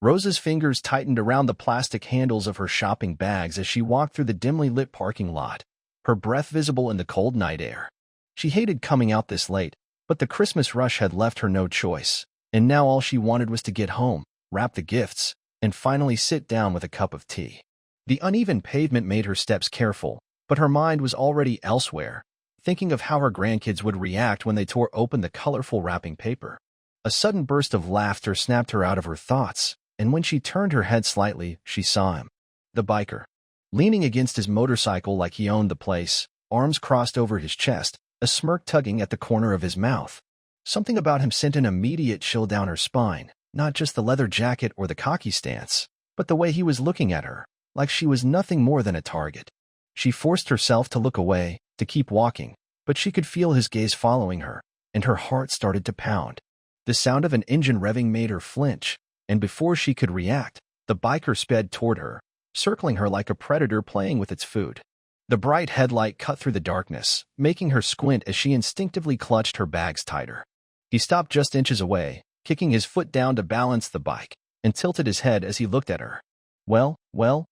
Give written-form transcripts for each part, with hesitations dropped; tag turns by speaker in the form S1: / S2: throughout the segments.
S1: Rosa's fingers tightened around the plastic handles of her shopping bags as she walked through the dimly lit parking lot, her breath visible in the cold night air. She hated coming out this late, but the Christmas rush had left her no choice, and now all she wanted was to get home, wrap the gifts, and finally sit down with a cup of tea. The uneven pavement made her steps careful, but her mind was already elsewhere, thinking of how her grandkids would react when they tore open the colorful wrapping paper. A sudden burst of laughter snapped her out of her thoughts, and when she turned her head slightly, she saw him. The biker. Leaning against his motorcycle like he owned the place, arms crossed over his chest, a smirk tugging at the corner of his mouth. Something about him sent an immediate chill down her spine, not just the leather jacket or the cocky stance, but the way he was looking at her, like she was nothing more than a target. She forced herself to look away, to keep walking, but she could feel his gaze following her, and her heart started to pound. The sound of an engine revving made her flinch, and before she could react, the biker sped toward her, circling her like a predator playing with its food. The bright headlight cut through the darkness, making her squint as she instinctively clutched her bags tighter. He stopped just inches away, kicking his foot down to balance the bike, and tilted his head as he looked at her. Well,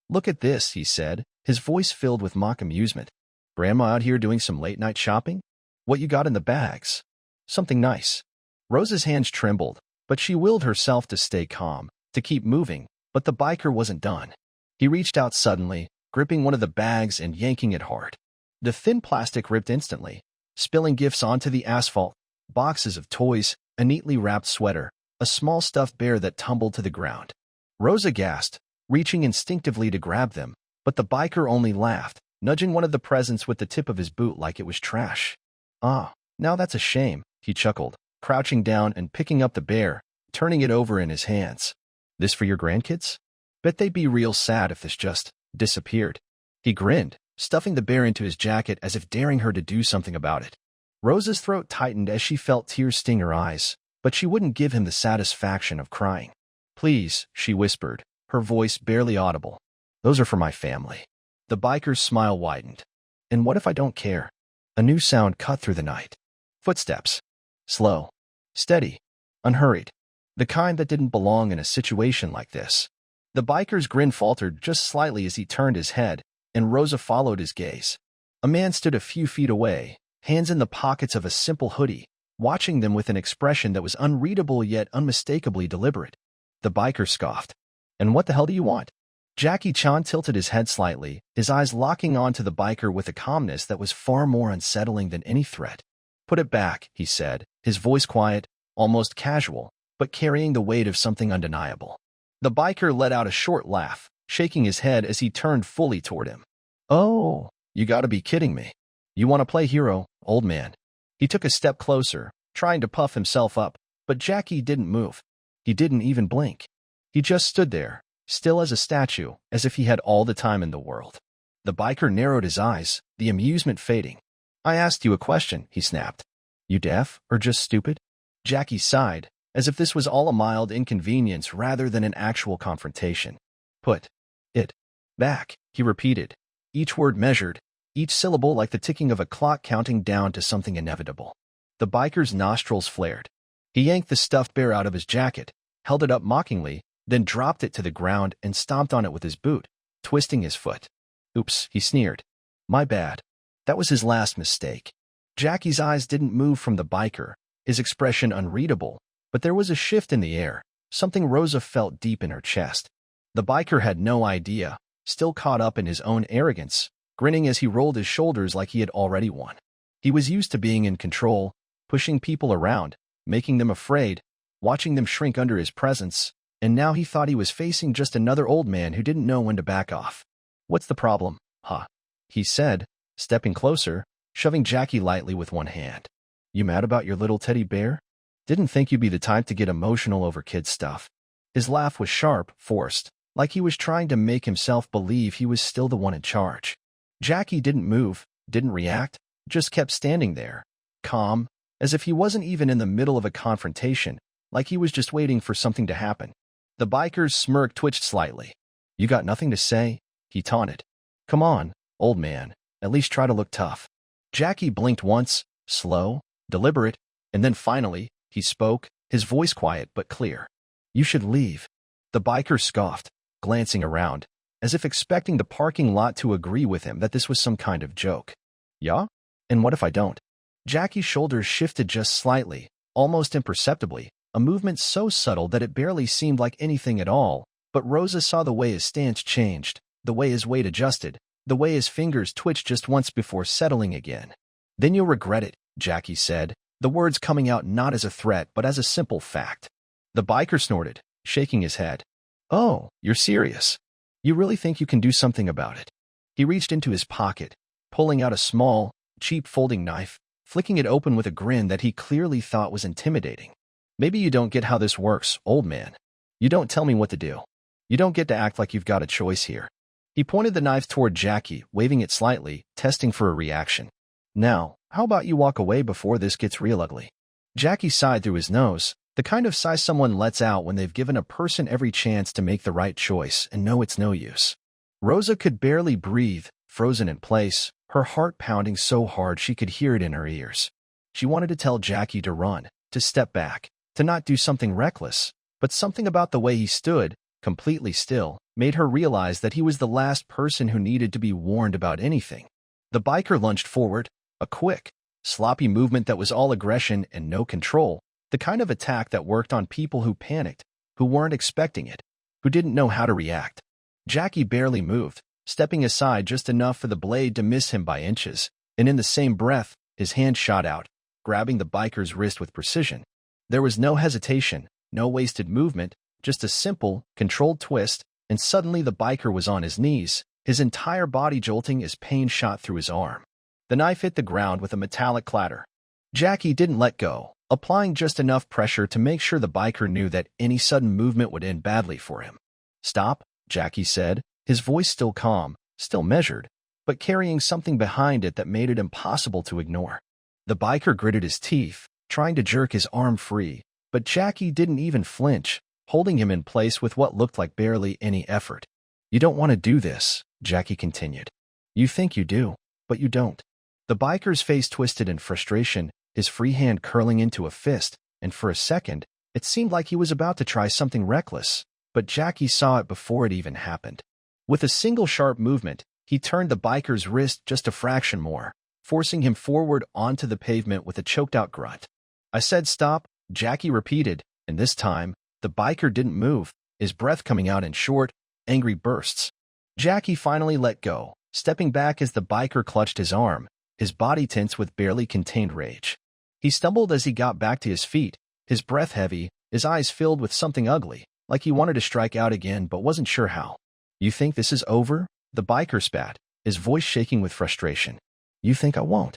S1: look at this," he said, his voice filled with mock amusement. "Grandma out here doing some late-night shopping? What you got in the bags?" "Something nice." Rosa's hands trembled, but she willed herself to stay calm, to keep moving, but the biker wasn't done. He reached out suddenly, gripping one of the bags and yanking it hard. The thin plastic ripped instantly, spilling gifts onto the asphalt, boxes of toys, a neatly wrapped sweater, a small stuffed bear that tumbled to the ground. Rosa gasped, reaching instinctively to grab them, but the biker only laughed, nudging one of the presents with the tip of his boot like it was trash. "Ah, now that's a shame," he chuckled, crouching down and picking up the bear, turning it over in his hands. "This for your grandkids? Bet they'd be real sad if this just disappeared." He grinned, stuffing the bear into his jacket as if daring her to do something about it. Rosa's throat tightened as she felt tears sting her eyes, but she wouldn't give him the satisfaction of crying. "Please," she whispered, her voice barely audible. "Those are for my family." The biker's smile widened. "And what if I don't care?" A new sound cut through the night. Footsteps. Slow. Steady. Unhurried. The kind that didn't belong in a situation like this. The biker's grin faltered just slightly as he turned his head, and Rosa followed his gaze. A man stood a few feet away, hands in the pockets of a simple hoodie, watching them with an expression that was unreadable yet unmistakably deliberate. The biker scoffed. "And what the hell do you want?" Jackie Chan tilted his head slightly, his eyes locking onto the biker with a calmness that was far more unsettling than any threat. "Put it back," he said, his voice quiet, almost casual, but carrying the weight of something undeniable. The biker let out a short laugh, shaking his head as he turned fully toward him. "Oh, you gotta be kidding me. You want to play hero, old man?" He took a step closer, trying to puff himself up, but Jackie didn't move. He didn't even blink. He just stood there, still as a statue, as if he had all the time in the world. The biker narrowed his eyes, the amusement fading. "I asked you a question," he snapped. "You deaf or just stupid?" Jackie sighed, as if this was all a mild inconvenience rather than an actual confrontation. "Put it back," he repeated, each word measured, each syllable like the ticking of a clock counting down to something inevitable. The biker's nostrils flared. He yanked the stuffed bear out of his jacket, held it up mockingly, then dropped it to the ground and stomped on it with his boot, twisting his foot. "Oops," he sneered. "My bad." That was his last mistake. Jackie's eyes didn't move from the biker, his expression unreadable, but there was a shift in the air, something Rosa felt deep in her chest. The biker had no idea, still caught up in his own arrogance, grinning as he rolled his shoulders like he had already won. He was used to being in control, pushing people around, making them afraid, watching them shrink under his presence, and now he thought he was facing just another old man who didn't know when to back off. "What's the problem, huh?" he said, stepping closer, shoving Jackie lightly with one hand. "You mad about your little teddy bear? Didn't think you'd be the type to get emotional over kid stuff." His laugh was sharp, forced, like he was trying to make himself believe he was still the one in charge. Jackie didn't move, didn't react, just kept standing there, calm, as if he wasn't even in the middle of a confrontation, like he was just waiting for something to happen. The biker's smirk twitched slightly. "You got nothing to say?" he taunted. "Come on, old man, at least try to look tough." Jackie blinked once, slow, deliberate, and then finally, he spoke, his voice quiet but clear. "You should leave." The biker scoffed, glancing around, as if expecting the parking lot to agree with him that this was some kind of joke. Yeah? And what if I don't? Jackie's shoulders shifted just slightly, almost imperceptibly, a movement so subtle that it barely seemed like anything at all, but Rosa saw the way his stance changed, the way his weight adjusted, the way his fingers twitched just once before settling again. Then you'll regret it, Jackie said, the words coming out not as a threat but as a simple fact. The biker snorted, shaking his head. Oh, you're serious? You really think you can do something about it? He reached into his pocket, pulling out a small, cheap folding knife, flicking it open with a grin that he clearly thought was intimidating. Maybe you don't get how this works, old man. You don't tell me what to do. You don't get to act like you've got a choice here. He pointed the knife toward Jackie, waving it slightly, testing for a reaction. Now, how about you walk away before this gets real ugly? Jackie sighed through his nose, the kind of sigh someone lets out when they've given a person every chance to make the right choice and know it's no use. Rosa could barely breathe, frozen in place, her heart pounding so hard she could hear it in her ears. She wanted to tell Jackie to run, to step back, to not do something reckless, but something about the way he stood, completely still, made her realize that he was the last person who needed to be warned about anything. The biker lunged forward, a quick, sloppy movement that was all aggression and no control, the kind of attack that worked on people who panicked, who weren't expecting it, who didn't know how to react. Jackie barely moved, stepping aside just enough for the blade to miss him by inches, and in the same breath, his hand shot out, grabbing the biker's wrist with precision. There was no hesitation, no wasted movement, just a simple, controlled twist, and suddenly the biker was on his knees, his entire body jolting as pain shot through his arm. The knife hit the ground with a metallic clatter. Jackie didn't let go, applying just enough pressure to make sure the biker knew that any sudden movement would end badly for him. Stop, Jackie said, his voice still calm, still measured, but carrying something behind it that made it impossible to ignore. The biker gritted his teeth, trying to jerk his arm free, but Jackie didn't even flinch, holding him in place with what looked like barely any effort. You don't want to do this, Jackie continued. You think you do, but you don't. The biker's face twisted in frustration, his free hand curling into a fist, and for a second, it seemed like he was about to try something reckless, but Jackie saw it before it even happened. With a single sharp movement, he turned the biker's wrist just a fraction more, forcing him forward onto the pavement with a choked-out grunt. I said stop, Jackie repeated, and this time, the biker didn't move, his breath coming out in short, angry bursts. Jackie finally let go, stepping back as the biker clutched his arm, his body tense with barely contained rage. He stumbled as he got back to his feet, his breath heavy, his eyes filled with something ugly, like he wanted to strike out again but wasn't sure how. You think this is over? The biker spat, his voice shaking with frustration. You think I won't?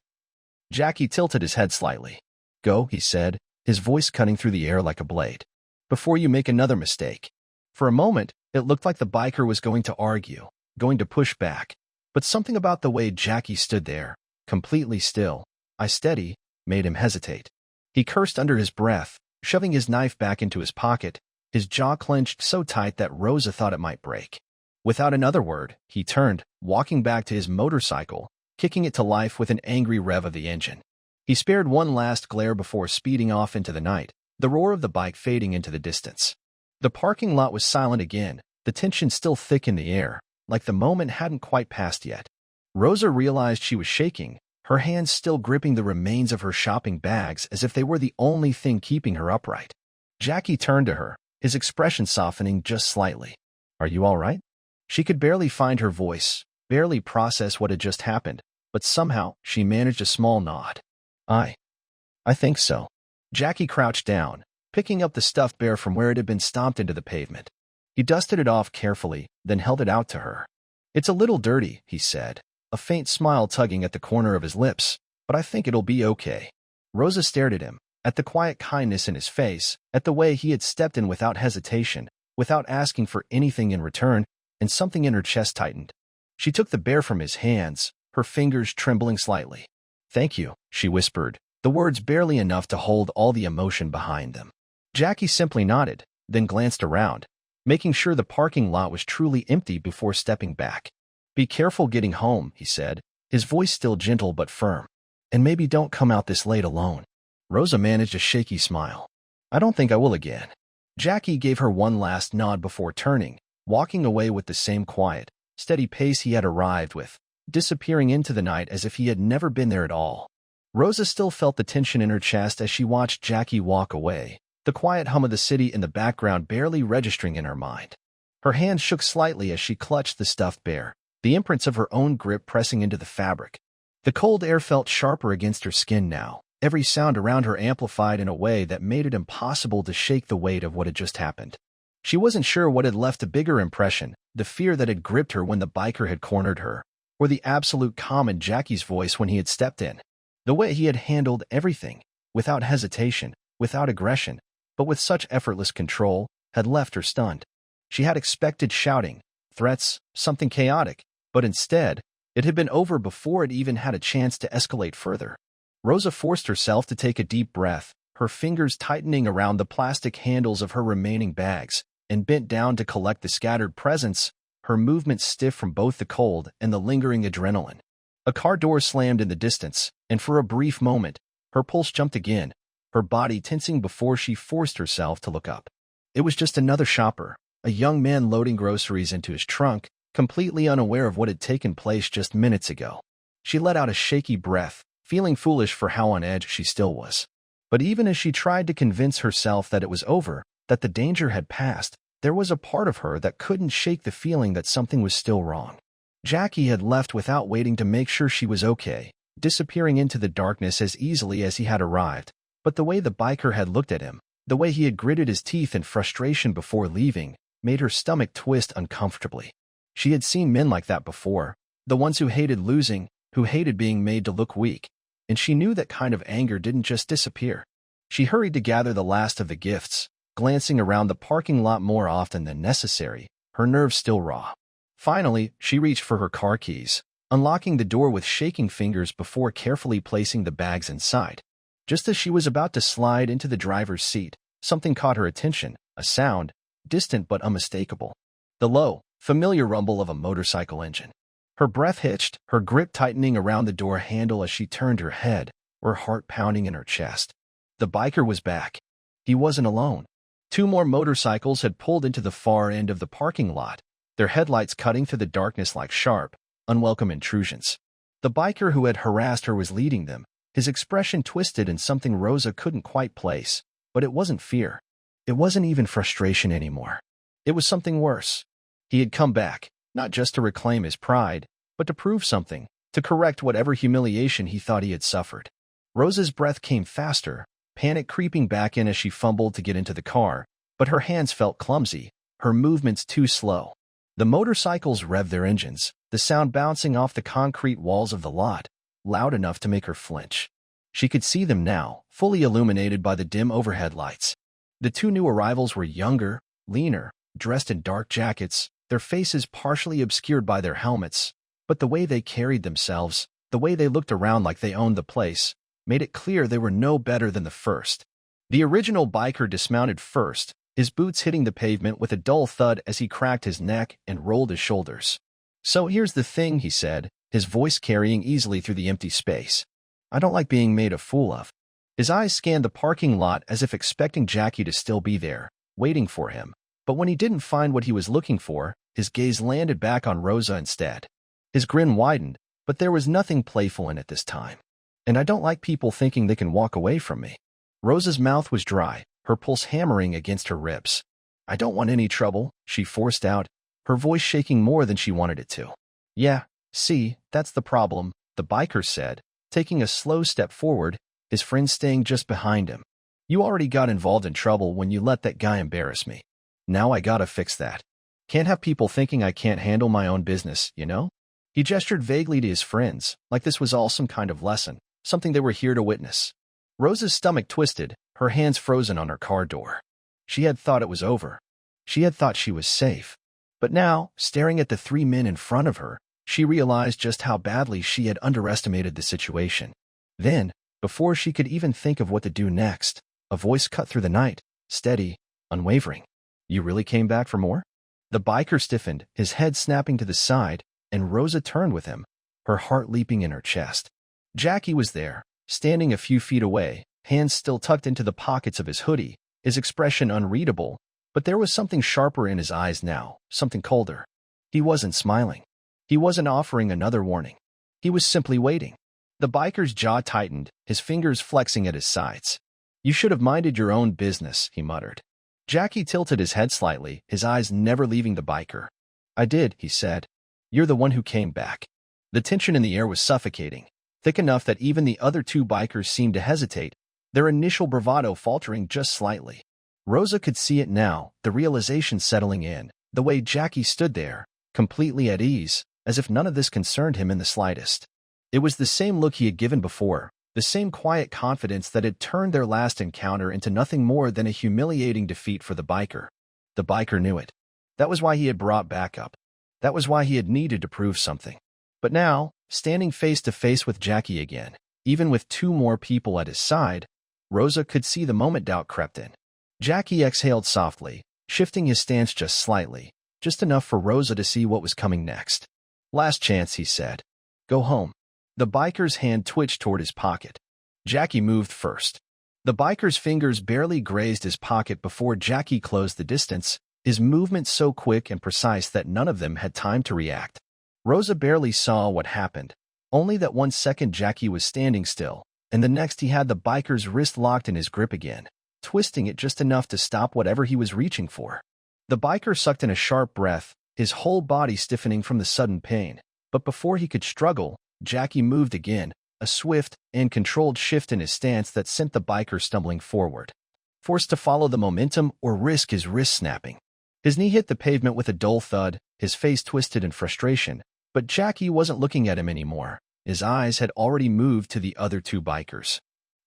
S1: Jackie tilted his head slightly. Go, he said, his voice cutting through the air like a blade. Before you make another mistake. For a moment, it looked like the biker was going to argue, going to push back, but something about the way Jackie stood there, completely still, steady, made him hesitate. He cursed under his breath, shoving his knife back into his pocket, his jaw clenched so tight that Rosa thought it might break. Without another word, he turned, walking back to his motorcycle, kicking it to life with an angry rev of the engine. He spared one last glare before speeding off into the night, the roar of the bike fading into the distance. The parking lot was silent again, the tension still thick in the air, like the moment hadn't quite passed yet. Rosa realized she was shaking, her hands still gripping the remains of her shopping bags as if they were the only thing keeping her upright. Jackie turned to her, his expression softening just slightly. Are you all right? She could barely find her voice, barely process what had just happened, but somehow she managed a small nod. I think so. Jackie crouched down, picking up the stuffed bear from where it had been stomped into the pavement. He dusted it off carefully, then held it out to her. It's a little dirty, he said, a faint smile tugging at the corner of his lips, but I think it'll be okay. Rosa stared at him, at the quiet kindness in his face, at the way he had stepped in without hesitation, without asking for anything in return, and something in her chest tightened. She took the bear from his hands, her fingers trembling slightly. Thank you, she whispered, the words barely enough to hold all the emotion behind them. Jackie simply nodded, then glanced around, making sure the parking lot was truly empty before stepping back. Be careful getting home, he said, his voice still gentle but firm. And maybe don't come out this late alone. Rosa managed a shaky smile. I don't think I will again. Jackie gave her one last nod before turning, walking away with the same quiet, steady pace he had arrived with, disappearing into the night as if he had never been there at all. Rosa still felt the tension in her chest as she watched Jackie walk away, the quiet hum of the city in the background barely registering in her mind. Her hands shook slightly as she clutched the stuffed bear, the imprints of her own grip pressing into the fabric. The cold air felt sharper against her skin now, every sound around her amplified in a way that made it impossible to shake the weight of what had just happened. She wasn't sure what had left a bigger impression, the fear that had gripped her when the biker had cornered her, or the absolute calm in Jackie's voice when he had stepped in. The way he had handled everything, without hesitation, without aggression, but with such effortless control, had left her stunned. She had expected shouting, threats, something chaotic, but instead, it had been over before it even had a chance to escalate further. Rosa forced herself to take a deep breath, her fingers tightening around the plastic handles of her remaining bags, and bent down to collect the scattered presents, her movements stiff from both the cold and the lingering adrenaline. A car door slammed in the distance, and for a brief moment, her pulse jumped again, her body tensing before she forced herself to look up. It was just another shopper, a young man loading groceries into his trunk, completely unaware of what had taken place just minutes ago. She let out a shaky breath, feeling foolish for how on edge she still was. But even as she tried to convince herself that it was over, that the danger had passed, there was a part of her that couldn't shake the feeling that something was still wrong. Jackie had left without waiting to make sure she was okay, disappearing into the darkness as easily as he had arrived. But the way the biker had looked at him, the way he had gritted his teeth in frustration before leaving, made her stomach twist uncomfortably. She had seen men like that before, the ones who hated losing, who hated being made to look weak, and she knew that kind of anger didn't just disappear. She hurried to gather the last of the gifts, glancing around the parking lot more often than necessary, her nerves still raw. Finally, she reached for her car keys, unlocking the door with shaking fingers before carefully placing the bags inside. Just as she was about to slide into the driver's seat, something caught her attention, a sound, distant but unmistakable. The low, familiar rumble of a motorcycle engine. Her breath hitched, her grip tightening around the door handle as she turned her head, her heart pounding in her chest. The biker was back. He wasn't alone. Two more motorcycles had pulled into the far end of the parking lot, their headlights cutting through the darkness like sharp, unwelcome intrusions. The biker who had harassed her was leading them, his expression twisted in something Rosa couldn't quite place, but it wasn't fear. It wasn't even frustration anymore. It was something worse. He had come back, not just to reclaim his pride, but to prove something, to correct whatever humiliation he thought he had suffered. Rosa's breath came faster, panic creeping back in as she fumbled to get into the car, but her hands felt clumsy, her movements too slow. The motorcycles revved their engines, the sound bouncing off the concrete walls of the lot, loud enough to make her flinch. She could see them now, fully illuminated by the dim overhead lights. The two new arrivals were younger, leaner, dressed in dark jackets, their faces partially obscured by their helmets, but the way they carried themselves, the way they looked around like they owned the place, made it clear they were no better than the first. The original biker dismounted first, his boots hitting the pavement with a dull thud as he cracked his neck and rolled his shoulders. "So here's the thing," he said, his voice carrying easily through the empty space. "I don't like being made a fool of." His eyes scanned the parking lot as if expecting Jackie to still be there, waiting for him. But when he didn't find what he was looking for, his gaze landed back on Rosa instead. His grin widened, but there was nothing playful in it this time. "And I don't like people thinking they can walk away from me." Rosa's mouth was dry, her pulse hammering against her ribs. "I don't want any trouble," she forced out, her voice shaking more than she wanted it to. "Yeah, see, that's the problem," the biker said, taking a slow step forward, his friend staying just behind him. "You already got involved in trouble when you let that guy embarrass me. Now I gotta fix that. Can't have people thinking I can't handle my own business, you know?" He gestured vaguely to his friends, like this was all some kind of lesson, something they were here to witness. Rosa's stomach twisted, her hands frozen on her car door. She had thought it was over. She had thought she was safe. But now, staring at the three men in front of her, she realized just how badly she had underestimated the situation. Then, before she could even think of what to do next, a voice cut through the night, steady, unwavering. "You really came back for more?" The biker stiffened, his head snapping to the side, and Rosa turned with him, her heart leaping in her chest. Jackie was there, standing a few feet away, hands still tucked into the pockets of his hoodie, his expression unreadable, But there was something sharper in his eyes now, something colder. He wasn't smiling. He wasn't offering another warning. He was simply waiting. The biker's jaw tightened, his fingers flexing at his sides. "You should have minded your own business," he muttered. Jackie tilted his head slightly, his eyes never leaving the biker. "I did," he said. "You're the one who came back." The tension in the air was suffocating, thick enough that even the other two bikers seemed to hesitate, their initial bravado faltering just slightly. Rosa could see it now, the realization settling in, the way Jackie stood there, completely at ease, as if none of this concerned him in the slightest. It was the same look he had given before, the same quiet confidence that had turned their last encounter into nothing more than a humiliating defeat for the biker. The biker knew it. That was why he had brought backup. That was why he had needed to prove something. But now, standing face to face with Jackie again, even with two more people at his side, Rosa could see the moment doubt crept in. Jackie exhaled softly, shifting his stance just slightly, just enough for Rosa to see what was coming next. "Last chance," he said. "Go home." The biker's hand twitched toward his pocket. Jackie moved first. The biker's fingers barely grazed his pocket before Jackie closed the distance, his movement so quick and precise that none of them had time to react. Rosa barely saw what happened, only that 1 second Jackie was standing still, and the next he had the biker's wrist locked in his grip again, twisting it just enough to stop whatever he was reaching for. The biker sucked in a sharp breath, his whole body stiffening from the sudden pain, but before he could struggle, Jackie moved again, a swift and controlled shift in his stance that sent the biker stumbling forward, forced to follow the momentum or risk his wrist snapping. His knee hit the pavement with a dull thud, his face twisted in frustration, but Jackie wasn't looking at him anymore. His eyes had already moved to the other two bikers,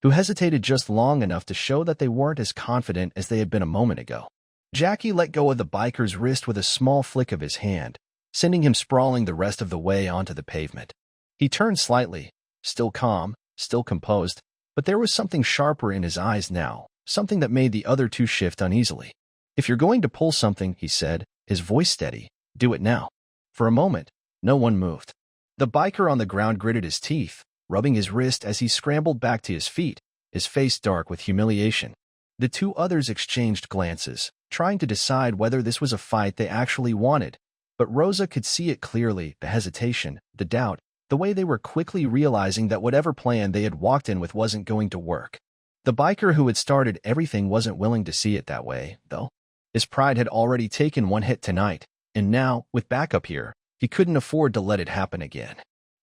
S1: who hesitated just long enough to show that they weren't as confident as they had been a moment ago. Jackie let go of the biker's wrist with a small flick of his hand, sending him sprawling the rest of the way onto the pavement. He turned slightly, still calm, still composed, but there was something sharper in his eyes now, something that made the other two shift uneasily. "If you're going to pull something," he said, his voice steady, "do it now." For a moment, no one moved. The biker on the ground gritted his teeth, rubbing his wrist as he scrambled back to his feet, his face dark with humiliation. The two others exchanged glances, trying to decide whether this was a fight they actually wanted, but Rosa could see it clearly, the hesitation, the doubt, the way they were quickly realizing that whatever plan they had walked in with wasn't going to work. The biker who had started everything wasn't willing to see it that way, though. His pride had already taken one hit tonight, and now, with backup here, he couldn't afford to let it happen again.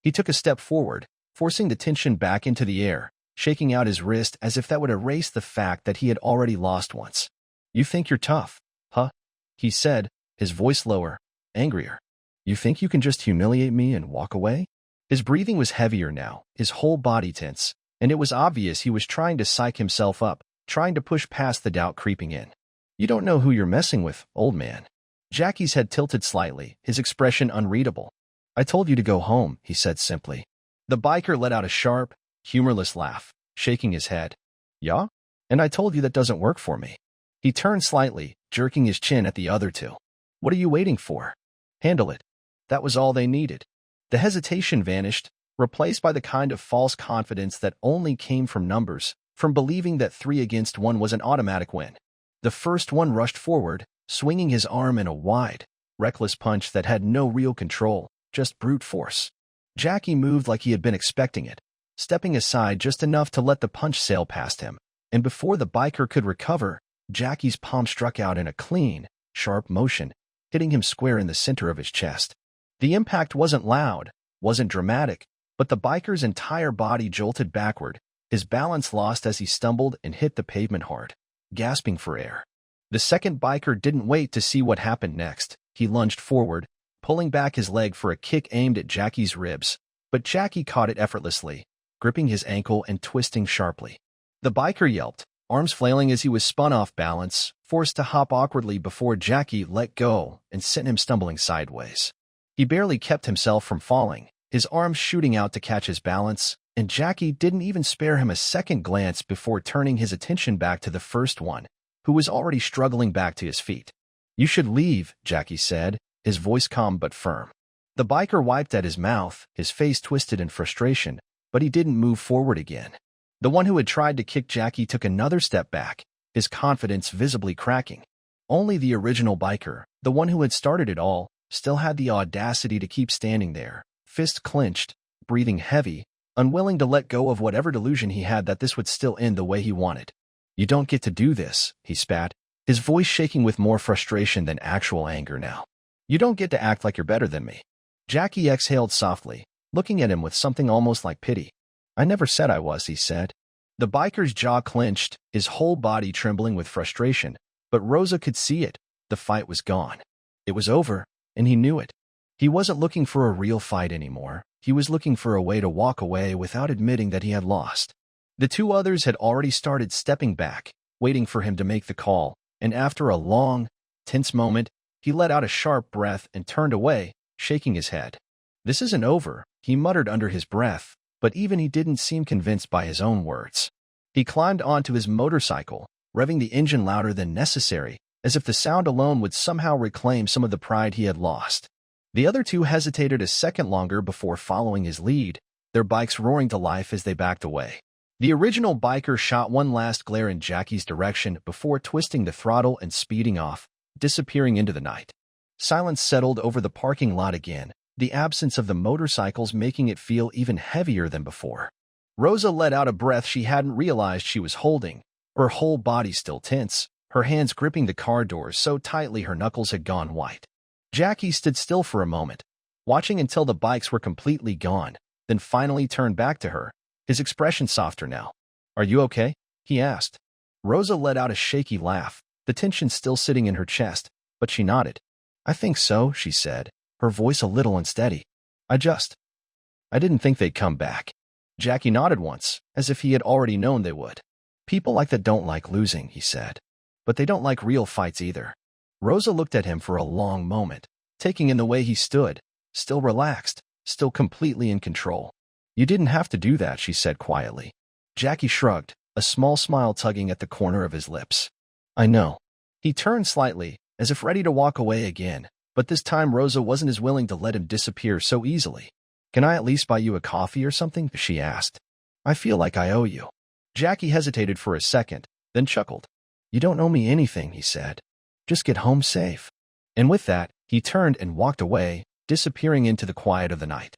S1: He took a step forward, forcing the tension back into the air, shaking out his wrist as if that would erase the fact that he had already lost once. "You think you're tough, huh?" he said, his voice lower, angrier. "You think you can just humiliate me and walk away?" His breathing was heavier now, his whole body tense, and it was obvious he was trying to psych himself up, trying to push past the doubt creeping in. "You don't know who you're messing with, old man." Jackie's head tilted slightly, his expression unreadable. "I told you to go home," he said simply. The biker let out a sharp, humorless laugh, shaking his head. "Yeah? And I told you that doesn't work for me." He turned slightly, jerking his chin at the other two. "What are you waiting for? Handle it." That was all they needed. The hesitation vanished, replaced by the kind of false confidence that only came from numbers, from believing that 3 against 1 was an automatic win. The first one rushed forward, swinging his arm in a wide, reckless punch that had no real control, just brute force. Jackie moved like he had been expecting it, stepping aside just enough to let the punch sail past him, and before the biker could recover, Jackie's palm struck out in a clean, sharp motion, hitting him square in the center of his chest. The impact wasn't loud, wasn't dramatic, but the biker's entire body jolted backward, his balance lost as he stumbled and hit the pavement hard, gasping for air. The second biker didn't wait to see what happened next. He lunged forward, pulling back his leg for a kick aimed at Jackie's ribs, but Jackie caught it effortlessly, gripping his ankle and twisting sharply. The biker yelped, arms flailing as he was spun off balance, forced to hop awkwardly before Jackie let go and sent him stumbling sideways. He barely kept himself from falling, his arms shooting out to catch his balance, and Jackie didn't even spare him a second glance before turning his attention back to the first one, who was already struggling back to his feet. "You should leave," Jackie said, his voice calm but firm. The biker wiped at his mouth, his face twisted in frustration, but he didn't move forward again. The one who had tried to kick Jackie took another step back, his confidence visibly cracking. Only the original biker, the one who had started it all, still had the audacity to keep standing there, fist clenched, breathing heavy, unwilling to let go of whatever delusion he had that this would still end the way he wanted. "You don't get to do this," he spat, his voice shaking with more frustration than actual anger now. "You don't get to act like you're better than me." Jackie exhaled softly, looking at him with something almost like pity. "I never said I was," he said. The biker's jaw clenched, his whole body trembling with frustration, but Rosa could see it. The fight was gone. It was over, and he knew it. He wasn't looking for a real fight anymore. He was looking for a way to walk away without admitting that he had lost. The two others had already started stepping back, waiting for him to make the call, and after a long, tense moment, he let out a sharp breath and turned away, shaking his head. "This isn't over," he muttered under his breath, but even he didn't seem convinced by his own words. He climbed onto his motorcycle, revving the engine louder than necessary, as if the sound alone would somehow reclaim some of the pride he had lost. The other two hesitated a second longer before following his lead, their bikes roaring to life as they backed away. The original biker shot one last glare in Jackie's direction before twisting the throttle and speeding off, disappearing into the night. Silence settled over the parking lot again, the absence of the motorcycles making it feel even heavier than before. Rosa let out a breath she hadn't realized she was holding, her whole body still tense, her hands gripping the car doors so tightly her knuckles had gone white. Jackie stood still for a moment, watching until the bikes were completely gone, then finally turned back to her, his expression softer now. "Are you okay?" he asked. Rosa let out a shaky laugh, the tension still sitting in her chest, but she nodded. "I think so," she said, her voice a little unsteady. I didn't think they'd come back." Jackie nodded once, as if he had already known they would. "People like that don't like losing," he said. "But they don't like real fights either." Rosa looked at him for a long moment, taking in the way he stood, still relaxed, still completely in control. "You didn't have to do that," she said quietly. Jackie shrugged, a small smile tugging at the corner of his lips. "I know." He turned slightly, as if ready to walk away again, but this time Rosa wasn't as willing to let him disappear so easily. "Can I at least buy you a coffee or something?" she asked. "I feel like I owe you." Jackie hesitated for a second, then chuckled. "You don't owe me anything," he said. "Just get home safe." And with that, he turned and walked away, disappearing into the quiet of the night.